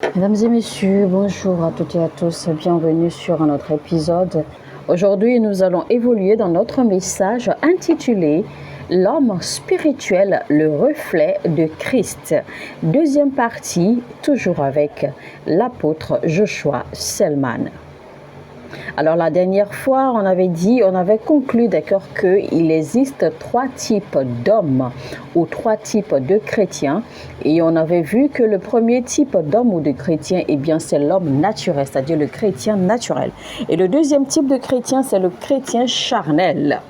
Mesdames et messieurs, bonjour à toutes et à tous, bienvenue sur un autre épisode. Aujourd'hui, nous allons évoluer dans notre message intitulé L'homme spirituel, le reflet de Christ. Deuxième partie, toujours avec l'apôtre Joshua Selman. Alors la dernière fois, on avait conclu d'accord qu'il existe trois types d'hommes ou trois types de chrétiens et on avait vu que le premier type d'homme ou de chrétien, eh bien c'est l'homme naturel, c'est-à-dire le chrétien naturel. Et le deuxième type de chrétien, c'est le chrétien charnel.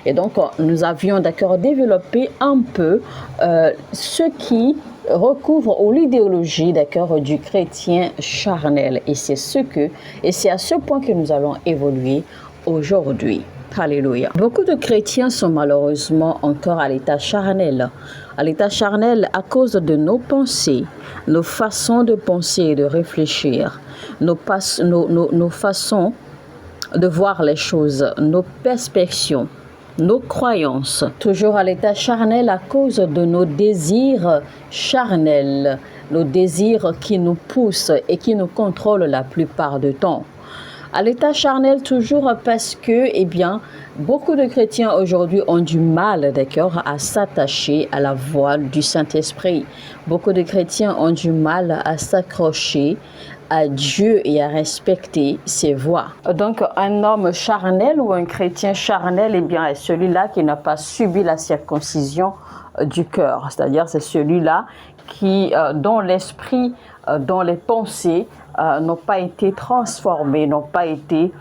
Et donc, nous avions d'accord développé un peu ce qui recouvre ou l'idéologie d'accord du chrétien charnel. Et c'est à ce point que nous allons évoluer aujourd'hui. Alléluia. Beaucoup de chrétiens sont malheureusement encore à l'état charnel. À l'état charnel à cause de nos pensées, nos façons de penser et de réfléchir, nos façons de voir les choses, nos perspectives, nos croyances, toujours à l'état charnel à cause de nos désirs charnels, nos désirs qui nous poussent et qui nous contrôlent la plupart du temps. À l'état charnel toujours parce que, eh bien, beaucoup de chrétiens aujourd'hui ont du mal, d'accord, à s'attacher à la voix du Saint-Esprit. Beaucoup de chrétiens ont du mal à s'accrocher à Dieu et à respecter ses voix. Donc, un homme charnel ou un chrétien charnel, eh bien, est celui-là qui n'a pas subi la circoncision du cœur. C'est-à-dire, c'est celui-là qui, dont l'esprit, dont les pensées n'ont pas été transformées, n'ont pas été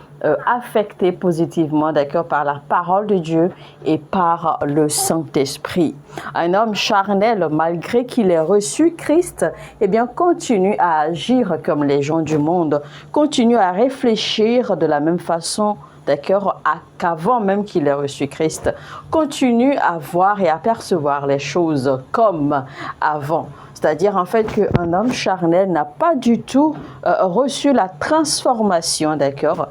affectées positivement, d'accord, par la parole de Dieu et par le Saint-Esprit. Un homme charnel, malgré qu'il ait reçu Christ, eh bien, continue à agir comme les gens du monde, continue à réfléchir de la même façon, d'accord, qu'avant même qu'il ait reçu Christ, continue à voir et à percevoir les choses comme avant. C'est-à-dire en fait qu'un homme charnel n'a pas du tout reçu la transformation, d'accord,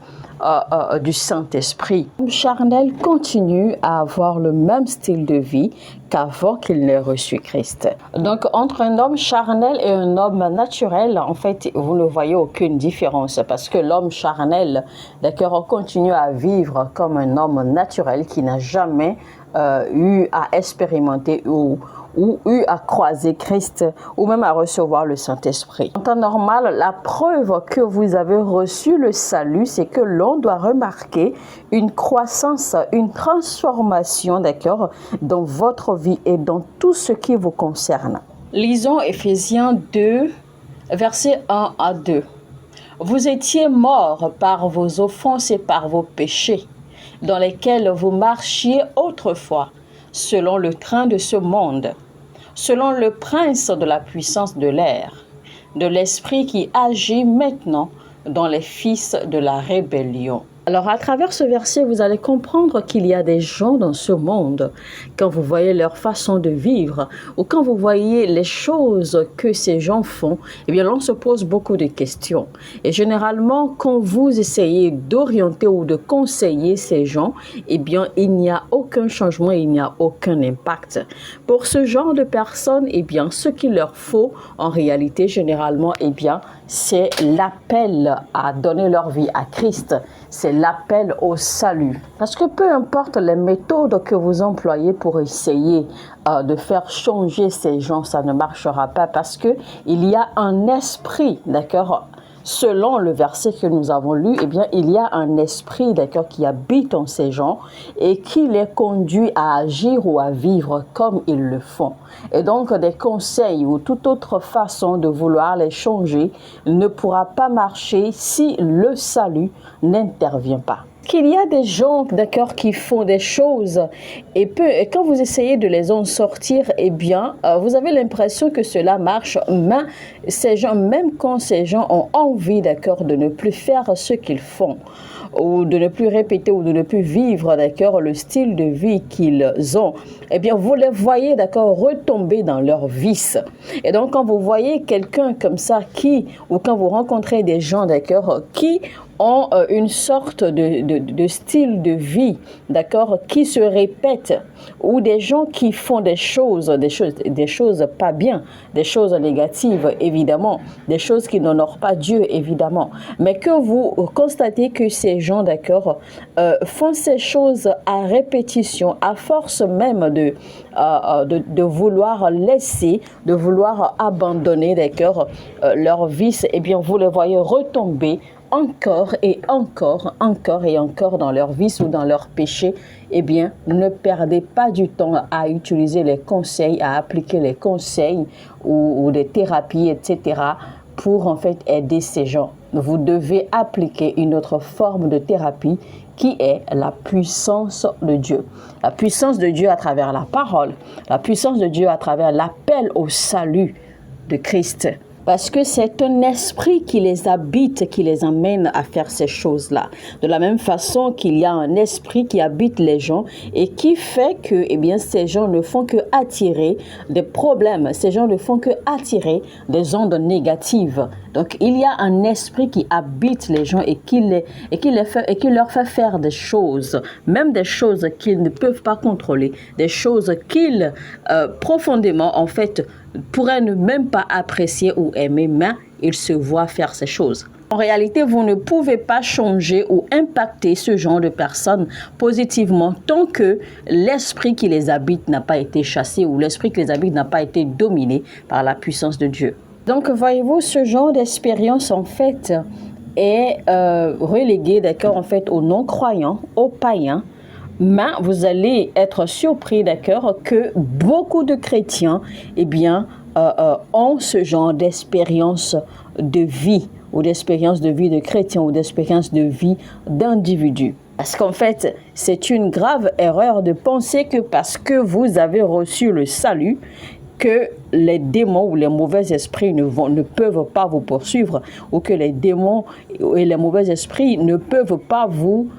du Saint-Esprit. L'homme charnel continue à avoir le même style de vie qu'avant qu'il n'ait reçu Christ. Donc, entre un homme charnel et un homme naturel, en fait, vous ne voyez aucune différence parce que l'homme charnel, d'accord, continue à vivre comme un homme naturel qui n'a jamais eu à expérimenter ou eu à croiser Christ ou même à recevoir le Saint-Esprit. En temps normal, la preuve que vous avez reçu le salut, c'est que l'on doit remarquer une croissance, une transformation, d'accord, dans votre vie et dans tout ce qui vous concerne. Lisons Éphésiens 2, versets 1 à 2. Vous étiez morts par vos offenses et par vos péchés, dans lesquels vous marchiez autrefois, selon le train de ce monde, selon le prince de la puissance de l'air, de l'esprit qui agit maintenant dans les fils de la rébellion. Alors, à travers ce verset, vous allez comprendre qu'il y a des gens dans ce monde, quand vous voyez leur façon de vivre, ou quand vous voyez les choses que ces gens font, eh bien, l'on se pose beaucoup de questions. Et généralement, quand vous essayez d'orienter ou de conseiller ces gens, eh bien, il n'y a aucun changement, il n'y a aucun impact. Pour ce genre de personnes, eh bien, ce qu'il leur faut, en réalité, généralement, eh bien, c'est l'appel à donner leur vie à Christ. C'est l'appel au salut. Parce que peu importe les méthodes que vous employez pour essayer de faire changer ces gens, ça ne marchera pas parce que il y a un esprit, d'accord. Selon le verset que nous avons lu, eh bien, il y a un esprit, d'accord, qui habite en ces gens et qui les conduit à agir ou à vivre comme ils le font. Et donc, des conseils ou toute autre façon de vouloir les changer ne pourra pas marcher si le salut n'intervient pas. Qu'il y a des gens, d'accord, qui font des choses et quand vous essayez de les en sortir, eh bien, vous avez l'impression que cela marche, mais ces gens, même quand ces gens ont envie, d'accord, de ne plus faire ce qu'ils font, ou de ne plus répéter ou de ne plus vivre, d'accord, le style de vie qu'ils ont, eh bien, vous les voyez, d'accord, retomber dans leurs vices. Et donc, quand vous voyez quelqu'un comme ça ou quand vous rencontrez des gens, d'accord, qui ont une sorte de style de vie, d'accord, qui se répète, ou des gens qui font des choses pas bien, des choses négatives, évidemment, des choses qui n'honorent pas Dieu, évidemment, mais que vous constatez que ces gens, d'accord, font ces choses à répétition, à force même de vouloir laisser, de vouloir abandonner, d'accord, leur vice, eh bien, vous les voyez retomber encore et encore, encore et encore dans leur vice ou dans leur péché. Eh bien, ne perdez pas du temps à utiliser les conseils, à appliquer les conseils ou des thérapies, etc. pour en fait aider ces gens. Vous devez appliquer une autre forme de thérapie qui est la puissance de Dieu. La puissance de Dieu à travers la parole, la puissance de Dieu à travers l'appel au salut de Christ. Parce que c'est un esprit qui les habite, qui les amène à faire ces choses-là. De la même façon qu'il y a un esprit qui habite les gens et qui fait que, eh bien, ces gens ne font que attirer des problèmes. Ces gens ne font que attirer des ondes négatives. Donc, il y a un esprit qui habite les gens et qui leur fait faire des choses, même des choses qu'ils ne peuvent pas contrôler, des choses qu'ils profondément, en fait, pourraient ne même pas apprécier ou aimer, mais ils se voient faire ces choses. En réalité, vous ne pouvez pas changer ou impacter ce genre de personnes positivement tant que l'esprit qui les habite n'a pas été chassé ou l'esprit qui les habite n'a pas été dominé par la puissance de Dieu. Donc, voyez-vous, ce genre d'expérience, en fait, est relégué, d'accord, en fait, aux non-croyants, aux païens. Mais vous allez être surpris, d'accord, que beaucoup de chrétiens, eh bien, ont ce genre d'expérience de vie, ou d'expérience de vie de chrétiens, ou d'expérience de vie d'individus. Parce qu'en fait, c'est une grave erreur de penser que parce que vous avez reçu le salut, que les démons ou les mauvais esprits ne peuvent pas vous poursuivre, ou que les démons et les mauvais esprits ne peuvent pas vous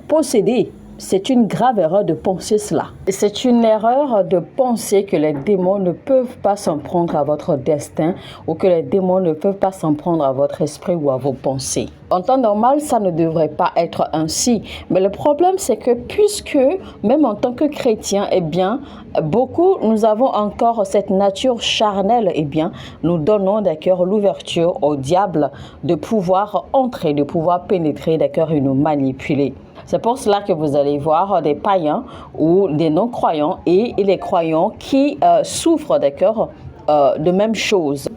posséder. C'est une grave erreur de penser cela. C'est une erreur de penser que les démons ne peuvent pas s'en prendre à votre destin ou que les démons ne peuvent pas s'en prendre à votre esprit ou à vos pensées. En temps normal, ça ne devrait pas être ainsi. Mais le problème, c'est que puisque, même en tant que chrétien, eh bien, beaucoup, nous avons encore cette nature charnelle, eh bien, nous donnons d'accord l'ouverture au diable de pouvoir entrer, de pouvoir pénétrer d'accord et nous manipuler. C'est pour cela que vous allez voir des païens ou des non-croyants et les croyants qui souffrent, d'accord, de même chose.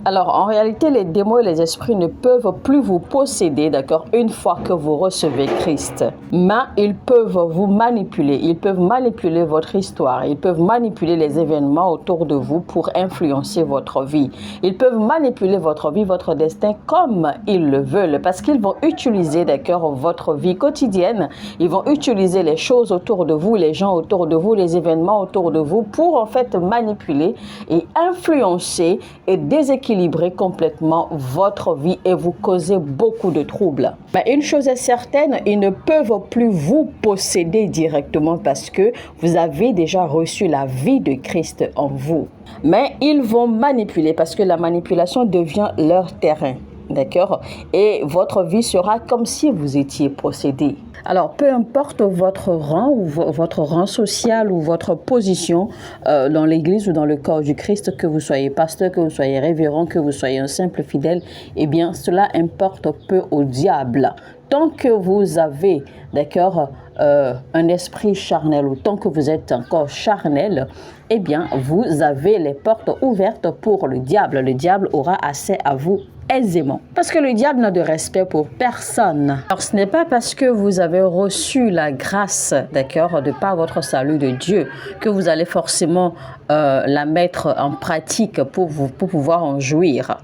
Alors, en réalité, les démons et les esprits ne peuvent plus vous posséder, d'accord, une fois que vous recevez Christ. Mais ils peuvent vous manipuler, ils peuvent manipuler votre histoire, ils peuvent manipuler les événements autour de vous pour influencer votre vie. Ils peuvent manipuler votre vie, votre destin comme ils le veulent, parce qu'ils vont utiliser, d'accord, votre vie quotidienne. Ils vont utiliser les choses autour de vous, les gens autour de vous, les événements autour de vous pour en fait manipuler et influencer et déséquilibrer complètement votre vie et vous causer beaucoup de troubles. Mais une chose est certaine, ils ne peuvent plus vous posséder directement parce que vous avez déjà reçu la vie de Christ en vous. Mais ils vont manipuler parce que la manipulation devient leur terrain. D'accord? Et votre vie sera comme si vous étiez possédé. Alors, peu importe votre rang ou votre rang social ou votre position dans l'Église ou dans le corps du Christ, que vous soyez pasteur, que vous soyez révérend, que vous soyez un simple fidèle, eh bien, cela importe peu au diable. Tant que vous avez, d'accord, un esprit charnel ou tant que vous êtes encore charnel, eh bien, vous avez les portes ouvertes pour le diable. Le diable aura accès à vous aisément. Parce que le diable n'a de respect pour personne. Alors, ce n'est pas parce que vous avez reçu la grâce, d'accord, de par votre salut de Dieu, que vous allez forcément la mettre en pratique pour pouvoir en jouir.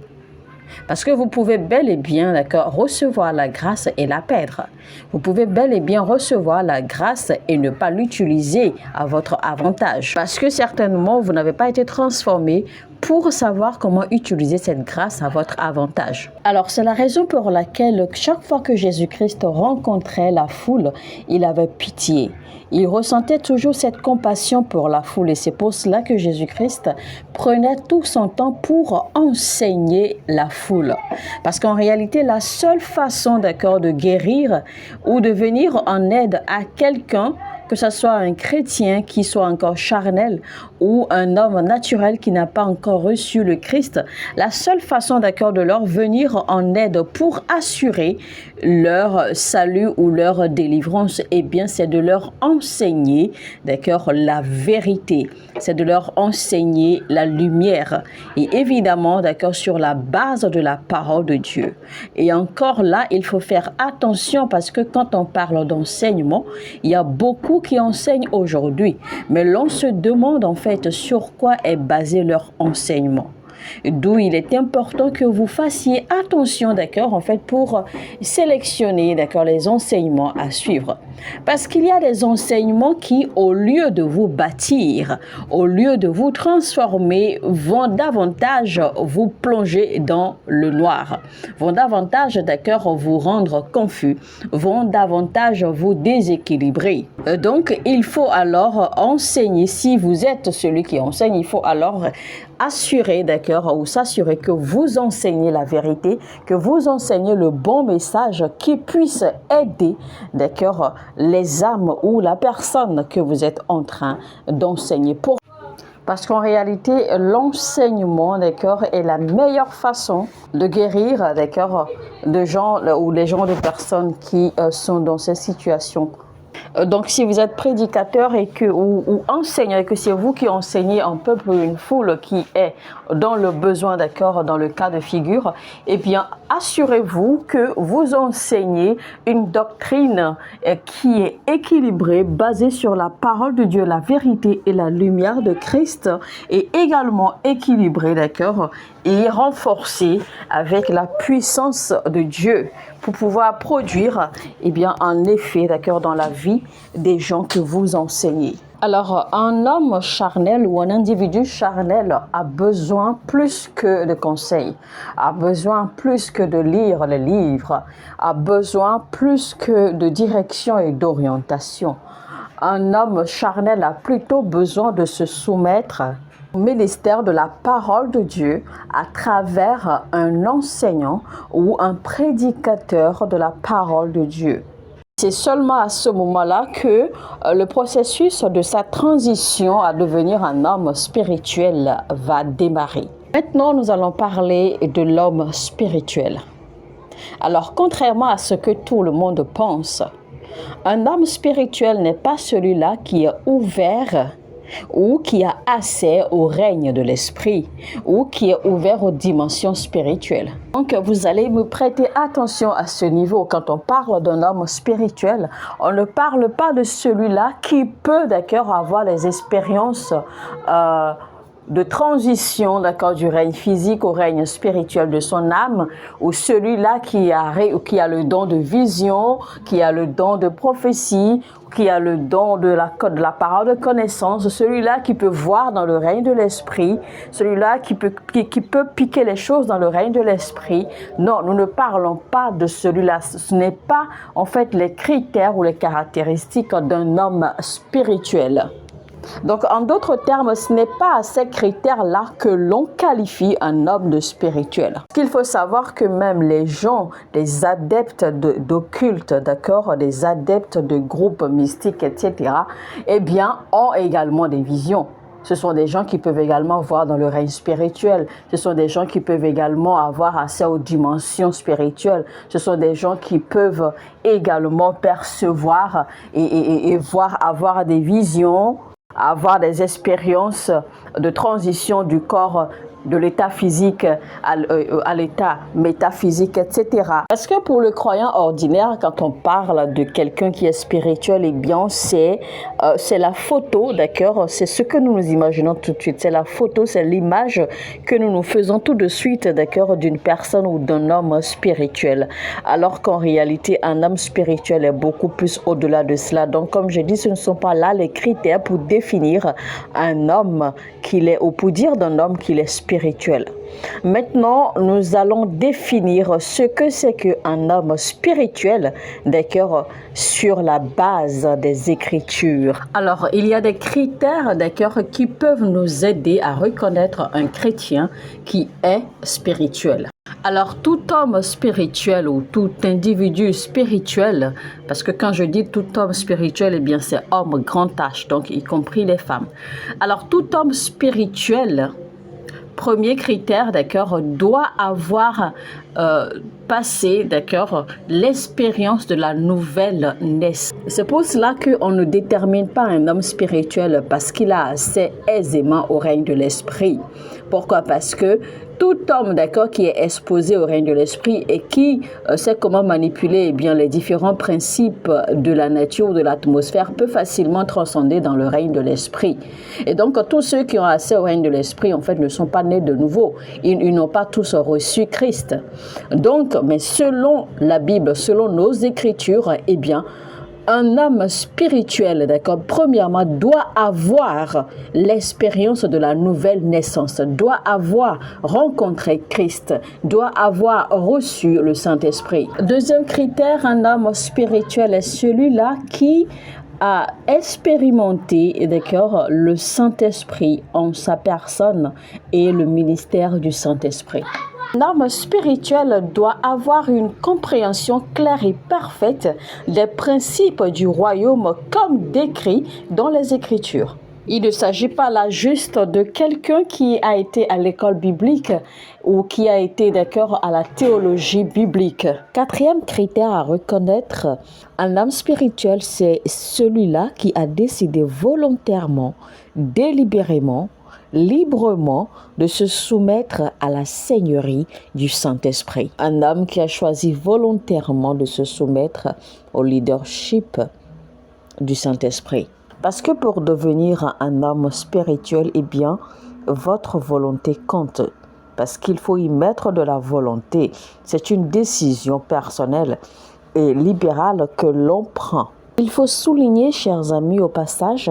Parce que vous pouvez bel et bien, d'accord, recevoir la grâce et la perdre. Vous pouvez bel et bien recevoir la grâce et ne pas l'utiliser à votre avantage. Parce que certainement, vous n'avez pas été transformé pour savoir comment utiliser cette grâce à votre avantage. Alors, c'est la raison pour laquelle chaque fois que Jésus-Christ rencontrait la foule, il avait pitié. Il ressentait toujours cette compassion pour la foule et c'est pour cela que Jésus-Christ prenait tout son temps pour enseigner la foule. Parce qu'en réalité, la seule façon, d'accord, de guérir ou de venir en aide à quelqu'un, que ce soit un chrétien qui soit encore charnel ou un homme naturel qui n'a pas encore reçu le Christ, la seule façon, d'accord, de leur venir en aide pour assurer leur salut ou leur délivrance, eh bien, c'est de leur enseigner, d'accord, la vérité. C'est de leur enseigner la lumière. Et évidemment, d'accord, sur la base de la parole de Dieu. Et encore là, il faut faire attention parce que quand on parle d'enseignement, il y a beaucoup qui enseignent aujourd'hui. Mais l'on se demande en fait sur quoi est basé leur enseignement. D'où il est important que vous fassiez attention, d'accord, en fait, pour sélectionner, d'accord, les enseignements à suivre. Parce qu'il y a des enseignements qui, au lieu de vous bâtir, au lieu de vous transformer, vont davantage vous plonger dans le noir, vont davantage, d'accord, vous rendre confus, vont davantage vous déséquilibrer. Donc, il faut alors enseigner, si vous êtes celui qui enseigne, il faut alors assurer, d'accord, ou s'assurer que vous enseignez la vérité, que vous enseignez le bon message qui puisse aider, d'accord, les âmes ou la personne que vous êtes en train d'enseigner. Parce qu'en réalité, l'enseignement, d'accord, est la meilleure façon de guérir, d'accord, de gens ou les gens, de personnes qui sont dans ces situations. Donc, si vous êtes prédicateur et ou enseignant et que c'est vous qui enseignez un peuple ou une foule qui est dans le besoin, d'accord, dans le cas de figure, eh bien, assurez-vous que vous enseignez une doctrine qui est équilibrée, basée sur la parole de Dieu, la vérité et la lumière de Christ, et également équilibrée, d'accord, et renforcée avec la puissance de Dieu pour pouvoir produire, eh bien, un effet, d'accord, dans la vie des gens que vous enseignez. Alors, un homme charnel ou un individu charnel a besoin plus que de conseils, a besoin plus que de lire les livres, a besoin plus que de direction et d'orientation. Un homme charnel a plutôt besoin de se soumettre au ministère de la parole de Dieu à travers un enseignant ou un prédicateur de la parole de Dieu. C'est seulement à ce moment-là que le processus de sa transition à devenir un homme spirituel va démarrer. Maintenant, nous allons parler de l'homme spirituel. Alors, contrairement à ce que tout le monde pense, un homme spirituel n'est pas celui-là qui est ouvert ou qui a accès au règne de l'esprit, ou qui est ouvert aux dimensions spirituelles. Donc, vous allez me prêter attention à ce niveau. Quand on parle d'un homme spirituel, on ne parle pas de celui-là qui peut, d'accord, avoir les expériences de transition, d'accord, du règne physique au règne spirituel de son âme, ou celui-là qui a le don de vision, qui a le don de prophétie, qui a le don de la parole de connaissance, celui-là qui peut voir dans le règne de l'esprit, celui-là qui peut piquer les choses dans le règne de l'esprit. Non, nous ne parlons pas de celui-là. Ce n'est pas, en fait, les critères ou les caractéristiques d'un homme spirituel. Donc, en d'autres termes, ce n'est pas à ces critères-là que l'on qualifie un homme de spirituel. Il faut savoir que même les gens, les adeptes d'occulte, d'accord, des adeptes de groupes mystiques, etc., eh bien, ont également des visions. Ce sont des gens qui peuvent également voir dans le règne spirituel. Ce sont des gens qui peuvent également avoir accès aux dimensions spirituelles. Ce sont des gens qui peuvent également percevoir et avoir des visions, avoir des expériences de transition du corps, de l'état physique à l'état métaphysique, etc. Parce que pour le croyant ordinaire, quand on parle de quelqu'un qui est spirituel, eh bien, c'est la photo, d'accord? C'est ce que nous nous imaginons tout de suite. C'est la photo, c'est l'image que nous nous faisons tout de suite, d'accord, d'une personne ou d'un homme spirituel. Alors qu'en réalité, un homme spirituel est beaucoup plus au-delà de cela. Donc, comme je dis, ce ne sont pas là les critères pour définir un homme qu'il est, ou pour dire d'un homme qu'il est spirituel. spirituel. Maintenant, nous allons définir ce que c'est qu'un homme spirituel, d'accord, sur la base des Écritures. Alors, il y a des critères, d'accord, qui peuvent nous aider à reconnaître un chrétien qui est spirituel. Alors, tout homme spirituel ou tout individu spirituel, parce que quand je dis tout homme spirituel, eh bien, c'est homme grand H, donc y compris les femmes. Alors, tout homme spirituel, premier critère, d'accord, doit avoir passé, d'accord, l'expérience de la nouvelle naissance. C'est pour cela qu'on ne détermine pas un homme spirituel parce qu'il a accès aisément au règne de l'esprit. Pourquoi? Parce que tout homme, d'accord, qui est exposé au règne de l'esprit et qui sait comment manipuler bien les différents principes de la nature ou de l'atmosphère peut facilement transcender dans le règne de l'esprit. Et donc, tous ceux qui ont accès au règne de l'esprit, en fait, ne sont pas nés de nouveau. Ils n'ont pas tous reçu Christ. Donc, mais selon la Bible, selon nos Écritures, eh bien, un homme spirituel, d'accord, premièrement, doit avoir l'expérience de la nouvelle naissance, doit avoir rencontré Christ, doit avoir reçu le Saint-Esprit. Deuxième critère, un homme spirituel est celui-là qui a expérimenté, d'accord, le Saint-Esprit en sa personne et le ministère du Saint-Esprit. Un homme spirituel doit avoir une compréhension claire et parfaite des principes du royaume comme décrits dans les Écritures. Il ne s'agit pas là juste de quelqu'un qui a été à l'école biblique ou qui a été d'accord à la théologie biblique. Quatrième critère à reconnaître, un homme spirituel, c'est celui-là qui a décidé volontairement, délibérément, librement de se soumettre à la seigneurie du Saint-Esprit. Un homme qui a choisi volontairement de se soumettre au leadership du Saint-Esprit. Parce que pour devenir un homme spirituel, eh bien, votre volonté compte. Parce qu'il faut y mettre de la volonté. C'est une décision personnelle et libérale que l'on prend. Il faut souligner, chers amis, au passage,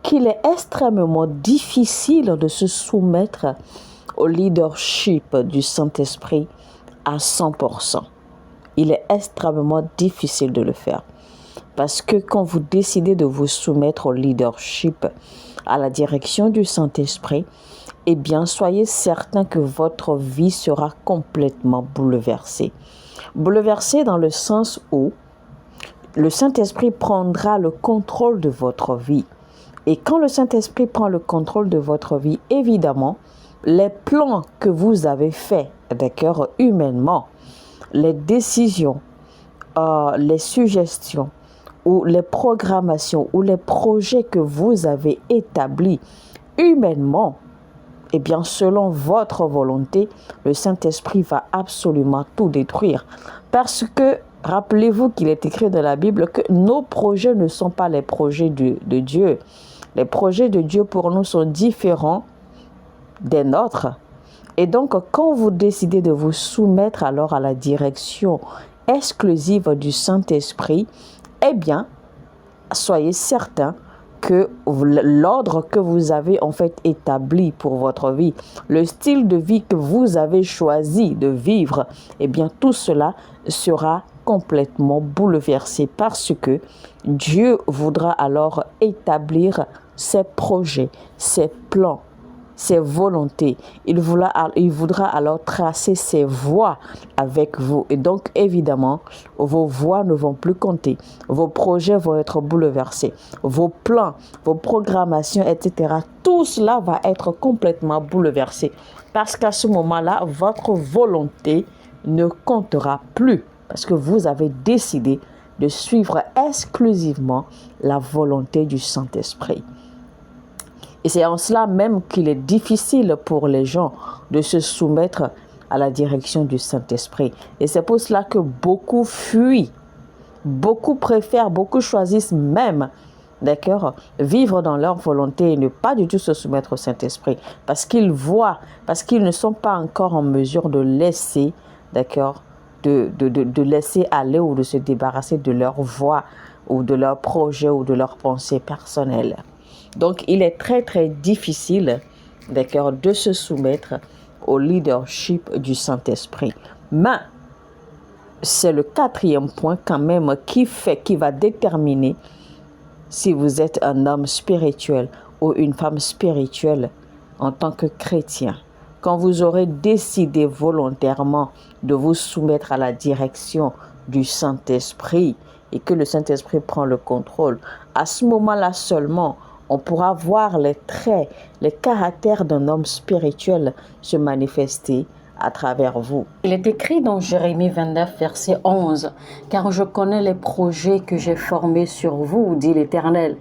qu'il est extrêmement difficile de se soumettre au leadership du Saint-Esprit à 100%. Il est extrêmement difficile de le faire. Parce que quand vous décidez de vous soumettre au leadership, à la direction du Saint-Esprit, eh bien, soyez certain que votre vie sera complètement bouleversée. Bouleversée dans le sens où le Saint-Esprit prendra le contrôle de votre vie. Et quand le Saint-Esprit prend le contrôle de votre vie, évidemment, les plans que vous avez faits, d'accord, humainement, les décisions, les suggestions, ou les programmations, ou les projets que vous avez établis humainement, eh bien, selon votre volonté, le Saint-Esprit va absolument tout détruire. Parce que, rappelez-vous qu'il est écrit dans la Bible que nos projets ne sont pas les projets de Dieu. Les projets de Dieu pour nous sont différents des nôtres. Et donc, quand vous décidez de vous soumettre alors à la direction exclusive du Saint-Esprit, eh bien, soyez certain que l'ordre que vous avez en fait établi pour votre vie, le style de vie que vous avez choisi de vivre, eh bien, tout cela sera complètement bouleversé parce que Dieu voudra alors établir ses projets, ses plans, ses volontés. Il voudra alors tracer ses voies avec vous. Et donc, évidemment, vos voies ne vont plus compter. Vos projets vont être bouleversés. Vos plans, vos programmations, etc. Tout cela va être complètement bouleversé. Parce qu'à ce moment-là, votre volonté ne comptera plus. Parce que vous avez décidé de suivre exclusivement la volonté du Saint-Esprit. Et c'est en cela même qu'il est difficile pour les gens de se soumettre à la direction du Saint-Esprit. Et c'est pour cela que beaucoup fuient, beaucoup préfèrent, beaucoup choisissent même, d'accord, vivre dans leur volonté et ne pas du tout se soumettre au Saint-Esprit. Parce qu'ils voient, parce qu'ils ne sont pas encore en mesure de laisser, d'accord, de laisser aller ou de se débarrasser de leur voix ou de leur projet ou de leurs pensées personnelles. Donc, il est très, très difficile d'accord, de se soumettre au leadership du Saint-Esprit. Mais c'est le quatrième point quand même qui va déterminer si vous êtes un homme spirituel ou une femme spirituelle en tant que chrétien. Quand vous aurez décidé volontairement de vous soumettre à la direction du Saint-Esprit et que le Saint-Esprit prend le contrôle, à ce moment-là seulement, on pourra voir les traits, les caractères d'un homme spirituel se manifester à travers vous. Il est écrit dans Jérémie 29, verset 11, « Car je connais les projets que j'ai formés sur vous, dit l'Éternel.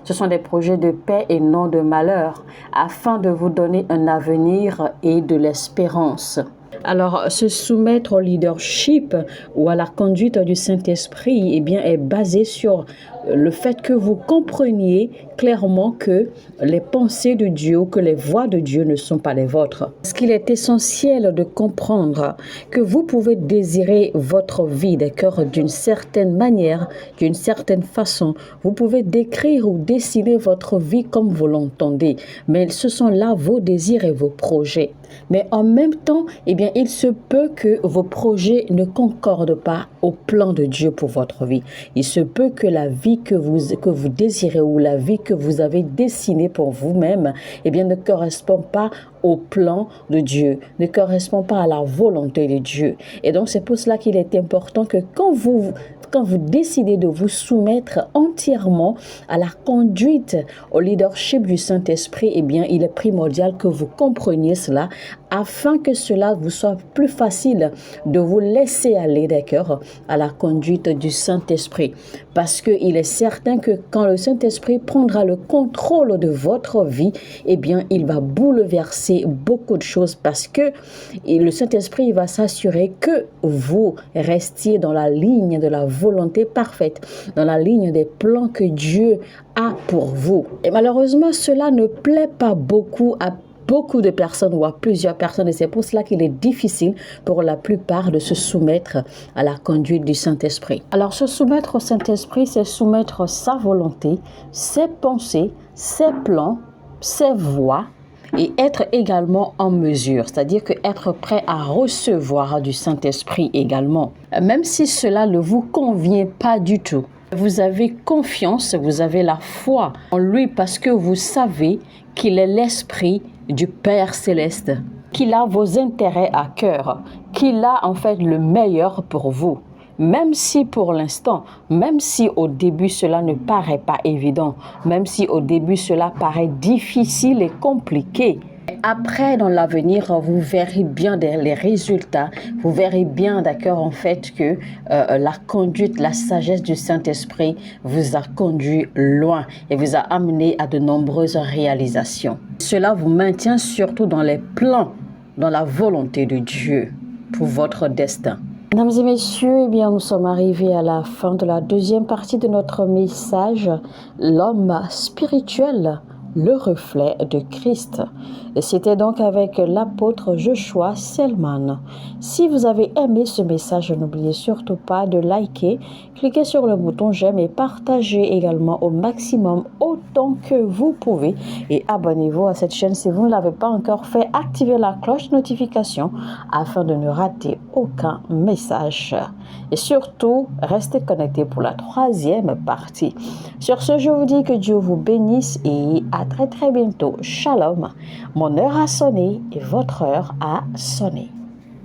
Ce sont des projets de paix et non de malheur, afin de vous donner un avenir et de l'espérance. » Alors, se soumettre au leadership ou à la conduite du Saint-Esprit, eh bien, est basé sur le fait que vous compreniez clairement que les pensées de Dieu, que les voies de Dieu ne sont pas les vôtres. Parce qu'il est essentiel de comprendre que vous pouvez désirer votre vie, d'accord, d'une certaine manière, d'une certaine façon. Vous pouvez décrire ou dessiner votre vie comme vous l'entendez, mais ce sont là vos désirs et vos projets. Mais en même temps, eh bien, il se peut que vos projets ne concordent pas au plan de Dieu pour votre vie. Il se peut que la vie que vous désirez ou la vie que vous avez dessinée pour vous-même, eh bien, ne correspond pas au plan de Dieu, ne correspond pas à la volonté de Dieu. Et donc, c'est pour cela qu'il est important que quand vous décidez de vous soumettre entièrement à la conduite, au leadership du Saint-Esprit, eh bien, il est primordial que vous compreniez cela afin que cela vous soit plus facile de vous laisser aller, d'accord, à la conduite du Saint-Esprit. Parce qu'il est certain que quand le Saint-Esprit prendra le contrôle de votre vie, eh bien, il va bouleverser beaucoup de choses parce que le Saint-Esprit va s'assurer que vous restiez dans la ligne de la volonté parfaite, dans la ligne des plans que Dieu a pour vous. Et malheureusement, cela ne plaît pas beaucoup à beaucoup de personnes ou à plusieurs personnes et c'est pour cela qu'il est difficile pour la plupart de se soumettre à la conduite du Saint-Esprit. Alors se soumettre au Saint-Esprit, c'est soumettre sa volonté, ses pensées, ses plans, ses voies et être également en mesure, c'est-à-dire que être prêt à recevoir du Saint-Esprit également, même si cela ne vous convient pas du tout. Vous avez confiance, vous avez la foi en lui parce que vous savez qu'il est l'Esprit du Père Céleste, qu'il a vos intérêts à cœur, qu'il a en fait le meilleur pour vous. Même si pour l'instant, même si au début cela ne paraît pas évident, même si au début cela paraît difficile et compliqué, après, dans l'avenir, vous verrez bien les résultats. Vous verrez bien, d'accord, en fait, que la conduite, la sagesse du Saint-Esprit vous a conduit loin et vous a amené à de nombreuses réalisations. Cela vous maintient surtout dans les plans, dans la volonté de Dieu pour votre destin. Mesdames et messieurs, eh bien, nous sommes arrivés à la fin de la deuxième partie de notre message, l'homme spirituel, le reflet de Christ. Et c'était donc avec l'apôtre Joshua Selman. Si vous avez aimé ce message, n'oubliez surtout pas de liker, cliquez sur le bouton j'aime et partagez également au maximum autant que vous pouvez. Et abonnez-vous à cette chaîne si vous ne l'avez pas encore fait. Activez la cloche de notification afin de ne rater aucun message. Et surtout, restez connectés pour la troisième partie. Sur ce, je vous dis que Dieu vous bénisse et à très bientôt. Shalom. Mon heure a sonné et votre heure a sonné.